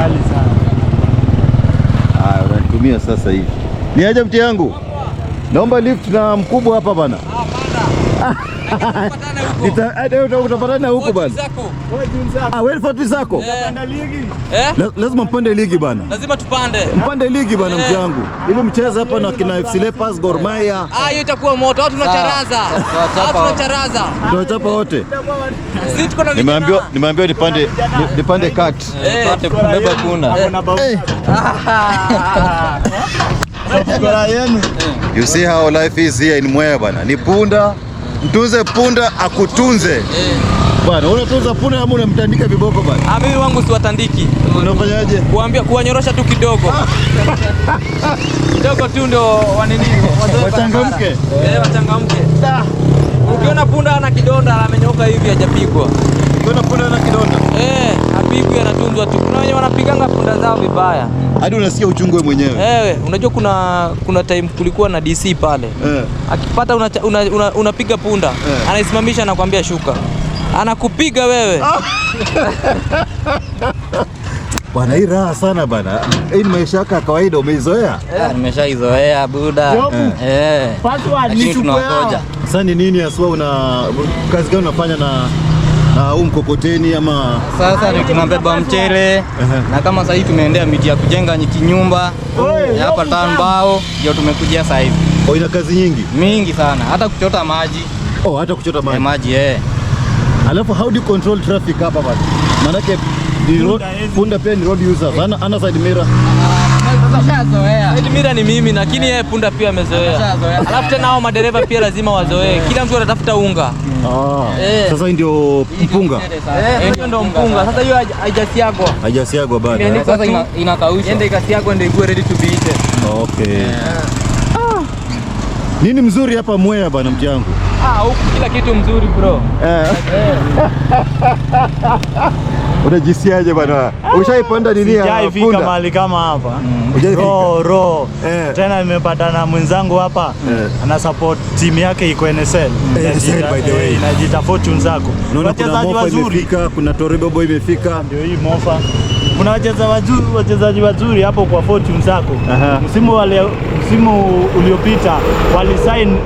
Kali sana. Unanitumia sasa hivi. Ni aje mti yangu? Naomba lift na mkubwa hapa bana. Utapatana huko bana. Wewe fatu zako. Utapanda ligi. Lazima mpande ligi bana. Lazima tupande. Mpande ligi bana mti yangu. Ili mcheze hapa na kina FC Leopards, Gor Mahia. Hiyo itakuwa moto. Watu tunacharaza. Tunachapa wote. Sisi tuko na vijana. Nimeambiwa nipande cut. Kubeba punda. You see how life is here in Mwea bana. Ni punda, mtunze punda akutunze. Bana, unatunza punda ama unamtandika viboko bana? Mimi wangu si watandiki. Unafanyaje? Kuwanyorosha tu kidogo. Kidogo tu ndio wanini? Wachangamke. Wachangamke. Ukiona punda ana kidonda amenyoka hivi hajapigwa. Ukiona punda ana kidonda? Hapigwi, anatunzwa tu. Kuna wenye wanapiganga punda zao vibaya. Hadi unasikia uchungu wewe mwenyewe. Unajua kuna time kulikuwa na DC pale. Akipata unapiga punda, anaisimamisha na kuambia shuka. Anakupiga wewe. Bwana, hii raha sana bana. Hii ni maisha yako ya kawaida, umeizoea? Nimeshaizoea buda. Lakini tunakoja. Sasa ni nini haswa kazi gani unafanya na mkokoteni ama? Sasa ni tunabeba mchele na kama sasa hivi tumeendea miti ya kujenga nyumba hapa Tambao, ndio tumekujia sasa hivi. Ina kazi nyingi? Mingi sana, hata kuchota maji. Hata kuchota maji. Maji Alafu how do you control traffic hapa bana? Manake punda pia ni road users. Ana side mirror. Side mirror ni mimi, lakini yeye punda pia amezoea. Alafu tena hao madereva pia lazima wazoee. Kila mtu anatafuta unga. Sasa ndio mpunga. Hiyo ndio mpunga. Sasa hiyo haijasiagwa bado. Sasa inakausha. Ende ikasiagwa ndio ikuwe ready to be eaten. Okay. Nini mzuri hapa Mwea bana mti yangu? Huku kila kitu mzuri bro. Unajisiaje bana? Ushaipanda nini ya punda? Sijaifika mahali kama hapa. Ro. Tena nimepata na mwenzangu hapa. Ana support timu yake iko NSL. By the way. Inajiita Fortune Zako. Wachezaji wazuri. Kuna Torebo Boy imefika. Ndio hii Mofa. Kuna wachezaji wazuri hapo kwa Fortune Zako. Msimu uliopita walisign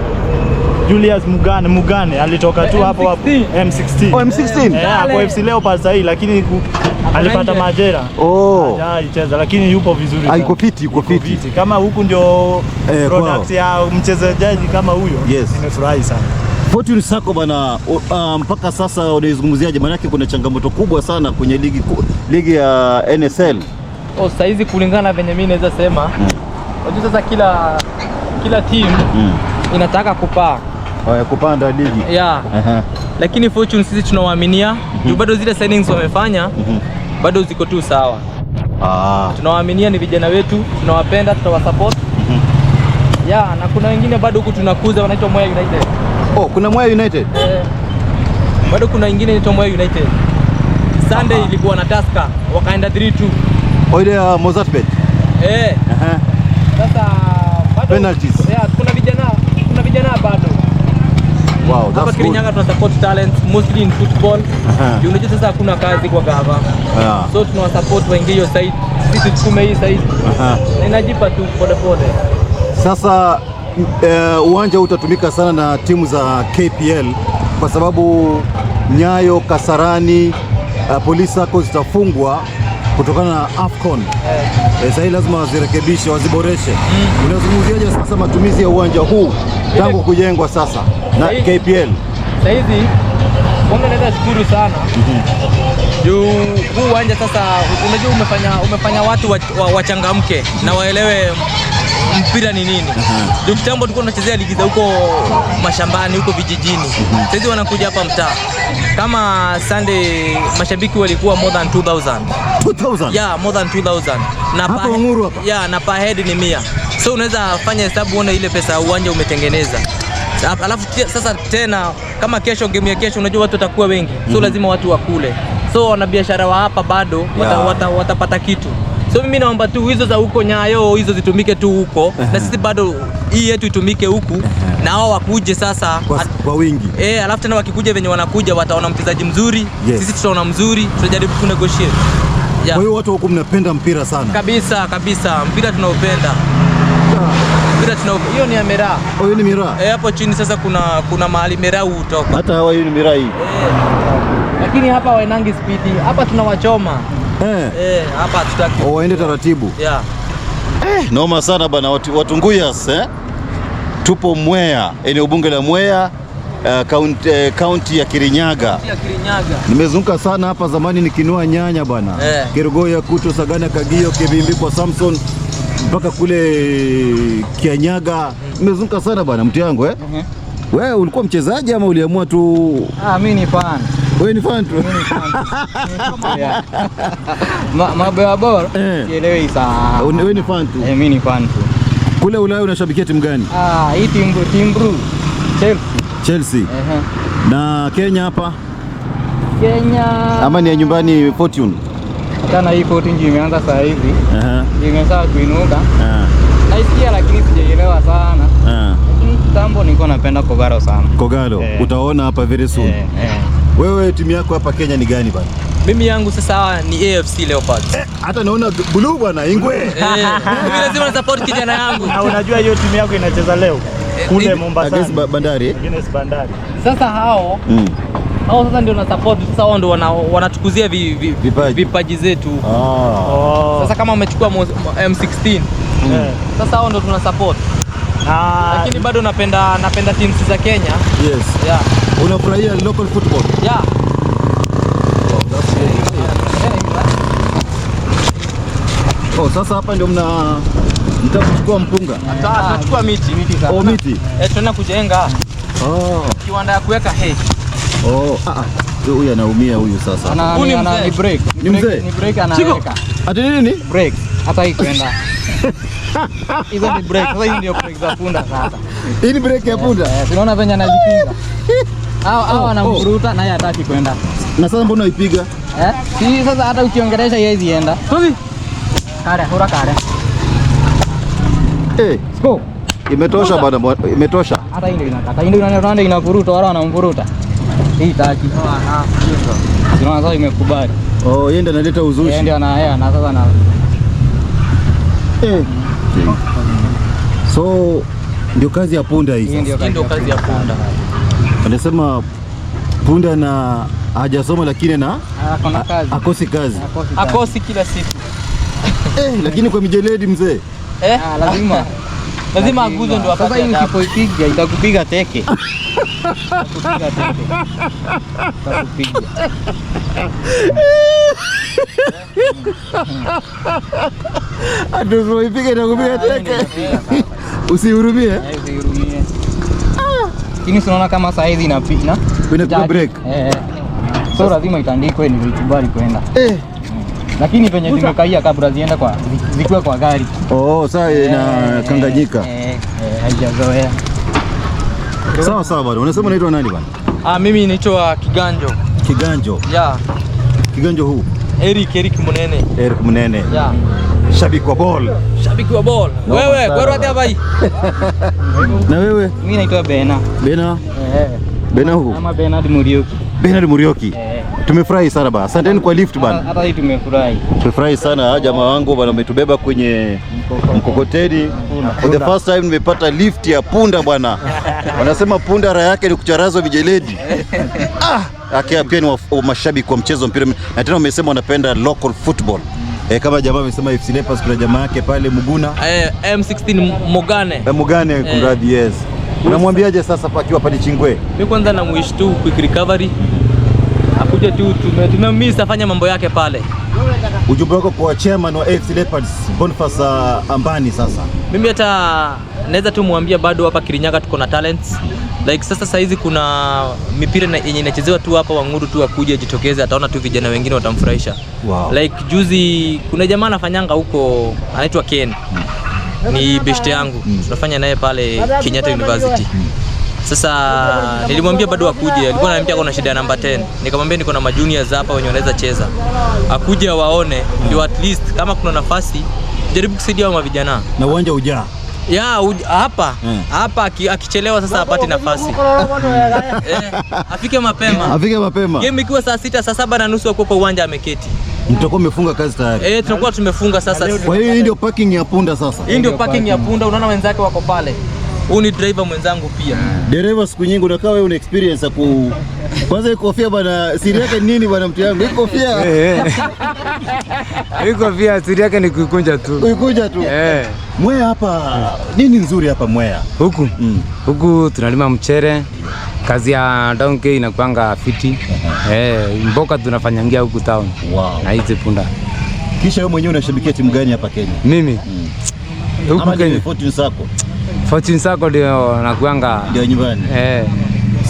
Julius Mugane alitoka tu hapo M16. M16. Hapo FC Leopards sasa lakini alipata majera. Hajacheza lakini yupo vizuri. Yuko fiti. Kama huku ndio product ya mchezaji kama huyo. Nimefurahi sana. Fortune Zako bana, mpaka sasa unaizungumziaje? Maana yake kuna changamoto kubwa sana kwenye ligi ya NSL. Sasa hizi kulingana venye mimi naweza sema. Unajua sasa kila team inataka kupanda ligi. Lakini Fortune sisi tunawaaminia. Bado zile signings wamefanya bado ziko tu sawa. Tunawaaminia, ni vijana wetu, tunawapenda, tutawasupport. Na kuna wengine bado huku tunakuza wanaitwa Mwea United. Kuna Mwea United? Bado kuna wengine inaitwa Mwea United. Sunday ilikuwa na Tusker wakaenda 3-2. Ile ya Mozartbet. Sasa bado penalties. Kuna vijana bado. Wow, that's good. Kirinyaga tuna support talents mostly in football. Unajua sasa hakuna kazi kwa gava. So tuna support waingie hiyo side. Sisi tukume hii side. Na inajipa tu pole pole. Sasa uwanja utatumika sana na timu za KPL kwa sababu Nyayo, Kasarani, Police Sacco zitafungwa kutokana na AFCON. Sasa lazima wazirekebishe, waziboreshe. Unazungumziaje sasa matumizi ya uwanja huu tangu kujengwa sasa na KPL? Sasa hizi Bongo naweza shukuru sana. Juu huu uwanja sasa unajua umefanya watu wachangamke na waelewe mpira ni nini. Ndio kitambo tulikuwa tunachezea ligi za huko mashambani, huko vijijini. Sasa wanakuja hapa mtaa. Kama Sunday mashabiki walikuwa more than 2000. 2000? More than 2000. Na na per head ni 100. So unaweza fanya hesabu uone ile pesa uwanja umetengeneza. Alafu sasa tena kama kesho, game ya kesho, unajua watu watakuwa wengi. So lazima watu wakule. So wana biashara wa hapa bado watapata kitu. So mimi naomba tu hizo za huko Nyayo hizo zitumike tu huko na sisi bado hii yetu itumike huku na hao wakuje sasa kwa wingi. Alafu tena wakikuja venye wanakuja wataona mchezaji mzuri, sisi tutaona mzuri, tutajaribu ku negotiate. Kwa hiyo watu wako mnapenda mpira sana. Kabisa, mpira tunaupenda. Hiyo ni ya miraa. Hiyo ni miraa. Hapo chini sasa kuna mahali miraa hutoka. Hata hawa hiyo ni miraa hii. Lakini hapa waenangi spidi. Hapa tunawachoma. Hapa hatutaki. Waende taratibu. Yeah. Noma sana bana watu Nguyas, tupo Mwea, eneo bunge la Mwea, kaunti ya Kirinyaga. Nimezunguka sana hapa zamani nikinua nyanya bana. Kerugoya, Kuto, Sagana, Kagio, Kibimbi kwa Samson mpaka kule Kianyaga. Nimezunguka sana bana mtu yangu Wewe ulikuwa mchezaji ama uliamua tu? Mimi ni fan. Wewe ni fan tu? Mabaya bora. Sielewi sana. Wewe ni fan tu? Mimi ni fan tu. Kule Ulaya unashabikia timu gani? Hii timu Chelsea. Na Kenya hapa? Kenya. Ama ni ya nyumbani Fortune? Kana hii Fortune imeanza saa hivi. Imeanza kuinuka. Naisikia lakini sijaelewa sana. Lakini kitambo nilikuwa napenda Kogalo sana. Kogalo. Utaona hapa very soon. Wewe timu yako hapa Kenya ni gani bana? Mimi yangu sasa ni AFC Leopards. Hata naona blue bwana, Ingwe. Mimi lazima support kijana yangu. Na unajua hiyo timu yako inacheza leo kule Mombasa. Against Bandari. Against Bandari. Sasa hao sasa ndio na support, sasa wao ndio wanatukuzia vipaji zetu. Sasa kama wamechukua M16. Sasa hao ndio tuna support. Lakini bado napenda teams za Kenya. Yes. Yeah. Unafurahia local football? Yeah. Sasa hapa ndio mtachukua mpunga. Tunachukua miti sasa. Miti. Tunaenda kujenga. Kiwanda ya kuweka hay. Huyu anaumia huyu sasa. Ana break. Ni mzee. Ni break anaweka. Ati nini? Break. Hata hii kwenda. Hizo ni break. Sasa hii ndio break za punda sasa. Hii ni break ya punda. Tunaona venye anajipinga. Hao anamvuruta naye hataki kwenda. Na sasa mbona uipiga? Si sasa hata ukiongelesha yeye enda. Kare, hura kare. Go. Imetosha bana, imetosha. Hata hii ndio inakata. Hii ndio inavuruta, wala wanamvuruta. Hii taki. Tunaona sasa imekubali. Yeye ndiye analeta uzushi. Yeye ndiye na sasa na. So ndio kazi ya punda hii. Ndio kazi ya punda. Anasema punda na hajasoma lakini na akosi kazi. Akosi kila siku. Lakini kwa mijeledi mzee. Lazima aguzo ndio apate. Sasa hii usipoipiga itakupiga teke. Itakupiga teke. Itakupiga. Usipoipiga itakupiga teke. Usihurumie. Usihurumie. Lakini unaona kama saa hizi inapiga. Inapiga break. So lazima itandikwe ni ikubali kwenda. Lakini penye zimekaia kabla zienda zikiwa kwa gari. Sasa inakanganyika. Haijazoea. Sawa bwana. Unasema unaitwa nani bwana? Mimi naitwa Kiganjo. Kiganjo. Yeah. Kiganjo huu? Eric Munene. Eric Munene. Yeah. Shabiki wa ball. Shabiki wa ball. Wewe, kwa rote hapa hii. Na wewe? Mimi naitwa Bena. Bena? Bena huu? Ama Bernard Murioki. Bernard Murioki. Tumefurahi sana bana. Asanteni kwa lift bana. Hata hii tumefurahi. Tumefurahi sana jamaa wangu bana, umetubeba kwenye mkokoteni. For the first time nimepata lift ya punda bwana. Wanasema punda raha yake ni kucharazwa mijeledi. Pia ni mashabiki wa mchezo mpira na tena wamesema wanapenda local football. Kama jamaa amesema FC Leopards, kuna jamaa yake pale Muguna. M16 Mogane. Mugane kunradhi, yes. Unamwambiaje sasa akiwa pale Chingwe? Mimi kwanza namwish tu quick recovery. Akuje tu tumemiss afanye mambo yake pale. Ujumbe wako kwa chairman wa FC Leopards Boniface Ambani sasa? Mimi hata naweza tu muambia bado hapa Kirinyaga tuko na talents. Like sasa hizi kuna mipira yenye inachezewa tu hapa, Wanguru tu akuje jitokeze, ataona tu vijana wengine watamfurahisha. Wow. Like juzi kuna jamaa anafanyanga huko anaitwa Ken. Ni best yangu. Tunafanya naye pale Kenyatta University. Sasa nilimwambia bado akuje, alikuwa ananiambia kuna shida ya namba 10. Nikamwambia niko na majuniors hapa wenye wanaweza cheza. Akuje waone ndio at least kama kuna nafasi jaribu kusaidia wa vijana. Na uwanja ujaa. Hapa akichelewa sasa apate nafasi. Afike mapema. Afike mapema. Game ikiwa saa 6 saa 7 na nusu kwa uwanja ameketi. Mtakuwa mmefunga kazi tayari? Tunakuwa tumefunga sasa. Kwa hiyo hii ndio parking ya punda sasa? Hii ndio parking ya punda, unaona wenzake wako pale. Huyu ni driver mwenzangu pia. Dereva siku nyingi unakaa wewe una experience ya kwanza hii kofia bwana, siri yake nini bwana mtu yangu? Hii kofia. Hii kofia siri yake ni kuikunja tu. Kuikunja tu. Mwea hapa nini nzuri hapa Mwea? Huku. Huku tunalima mchere. Kazi ya donkey inakuanga fiti. Mboka tunafanyangia huku town. Wow. Na hizi punda. Kisha wewe mwenyewe unashabikia timu gani hapa Kenya? Mimi. Huku Kenya. Fortune Sacco. Fortune Sacco ndio nakuanga. Ndio nyumbani.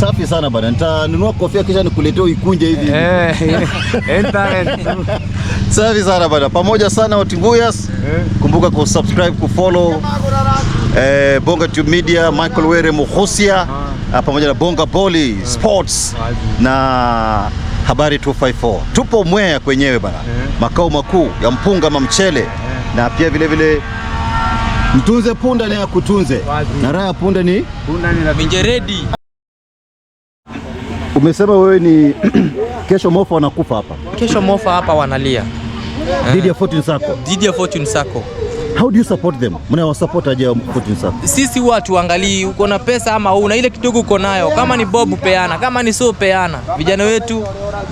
Safi sana bana. Nitanunua kofia kisha nikuletee ikunje hivi. Safi sana bana. Pamoja sana Watibuyas. Kumbuka kusubscribe, kufollow Bonga Tube Media, Michael Were Muhusia, pamoja na Bonga Boli Sports na Habari 254. Tupo Mwea kwenyewe bana. Makao makuu ya mpunga ama mchele. Na pia vile vile mtunze punda na kutunze. Na raha punda ni Minjeredi. Umesema wewe ni kesho Mofa wanakufa hapa. Kesho Mofa hapa wanalia. Dhidi ya Fortune Sacco. Dhidi ya Fortune Sacco. How do you support them? Mna support aje Fortune Sacco? Sisi watu angalii uko na pesa ama una ile kidogo uko nayo. Kama ni bobu peana, kama ni so peana. Vijana wetu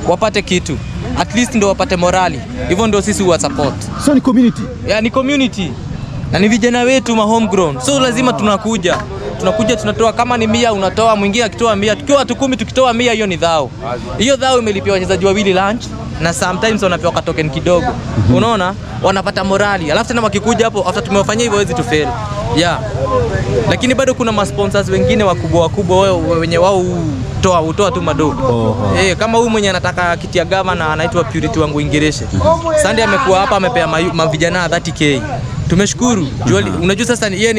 wapate kitu. At least ndio wapate morali. Hivyo ndio sisi wa support. So ni community. Ni community. Na ni vijana wetu ma homegrown. So lazima tunakuja tunatoa, kama ni 100 unatoa, mwingine akitoa 100, tukiwa watu 10 tukitoa 100, hiyo ni dhao. Hiyo dhao imelipia wachezaji wawili lunch na sometimes wanapewa token kidogo. Unaona? Wanapata morali. Alafu tena wakikuja hapo after tumewafanyia hivyo wezi tufail. Lakini bado kuna ma sponsors wengine wakubwa wenye wao hutoa tu madogo. Kama huyu mwenye anataka kiti ya governor anaitwa Purity wangu Ingereshe. Sunday amekuwa hapa amepea mavijana 30k. Tumeshukuru. Unajua sasa yeye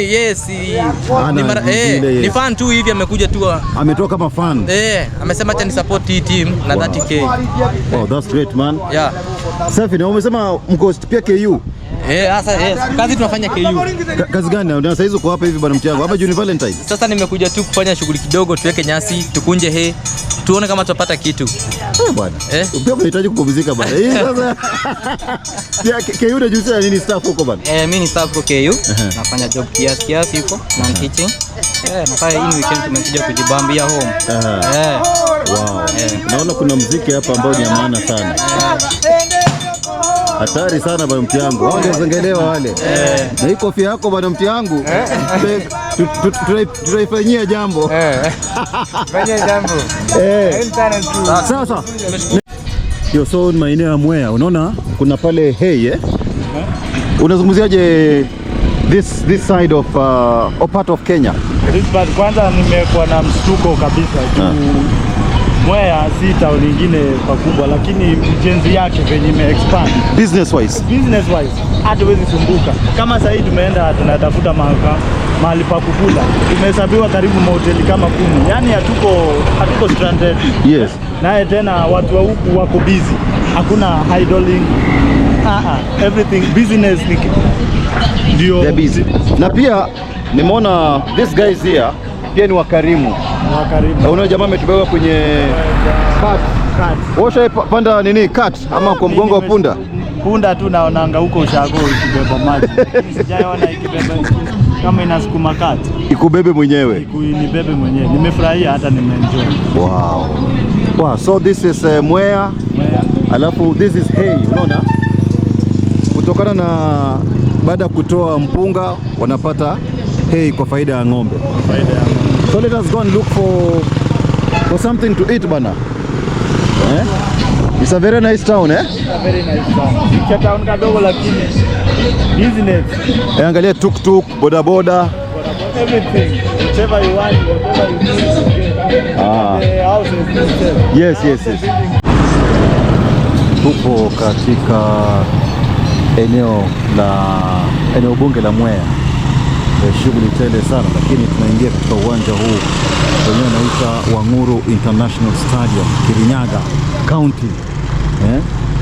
ni fan tu hivi, amekuja tu. Ametoka kama fan. Amesema acha ni support hii team na 30k. Oh, that's great man. Safi, na umesema mko pia KU. Kazi tunafanya KU. Kazi gani? Na sasa hizo uko hapa hivi bwana mtiangu. Hapa Juni Valentine. Sasa nimekuja tu kufanya shughuli kidogo, tuweke nyasi, tukunje tuone kama tutapata kitu. Bwana. Pia unahitaji kupumzika bwana. Hii sasa. Pia KU unajua nini staff huko bwana? Mimi ni staff kwa KU. Nafanya job kiasi huko na teaching. Nafanya hii weekend tumekuja kujibambia home. Wow. Naona kuna muziki hapa ambao ni maana sana. Hatari sana bwana mtiangu. Wao ndio zangelewa wale. Na hii kofia yako bwana mtiangu. Tunaifanyia jambo. Fanya jambo. Sasa. Yo, so maeneo ya Mwea unaona kuna pale unazungumziaje this side of part of Kenya? This part kwanza nimekuwa na mshtuko kabisa. Mwea si town nyingine pakubwa, lakini ujenzi yake venye ime-expand business wise hata wezi sumbuka. Kama sasa hivi tumeenda tunatafuta mahali pa kukula, tumehesabiwa karibu mahoteli kama 10. Yani hatuko stranded. Yes. Naye tena watu wa huku wako busy, hakuna idling. Everything business ndio. They're busy. Na pia nimeona these guys here pia ni wakarimu. Unaona jamaa ametubeba kwenye Washa panda nini cat ama kwa mgongo wa punda? Punda tu naonanga huko ushago ikibeba maji. Sijaona ikibeba kama inasukuma cat. Ikubebe mwenyewe. Nibebe mwenyewe. Nimefurahia hata nimeenjoy. Wow, so this is Mwea. Alafu this is hay, unaona? Kutokana na baada kutoa mpunga wanapata hay kwa faida ya ng'ombe. So let us go and look for something to eat bana. It's a very nice town, A very nice town. It's a town kadogo lakini business. Angalia tuk-tuk, boda-boda. Everything. Whatever you want, whatever you need. The houses. Yes. Tupo katika eneo bunge la Mwea. Shughuli tele sana, lakini tunaingia katika uwanja huu wenyewe unaitwa Wanguru International Stadium, Kirinyaga County.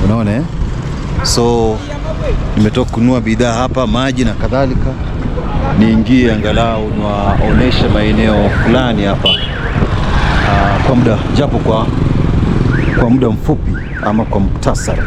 Unaona So nimetoka kununua bidhaa hapa, maji na kadhalika, niingie angalau niwaoneshe maeneo fulani hapa kwa muda, japo kwa muda mfupi ama kwa muktasari.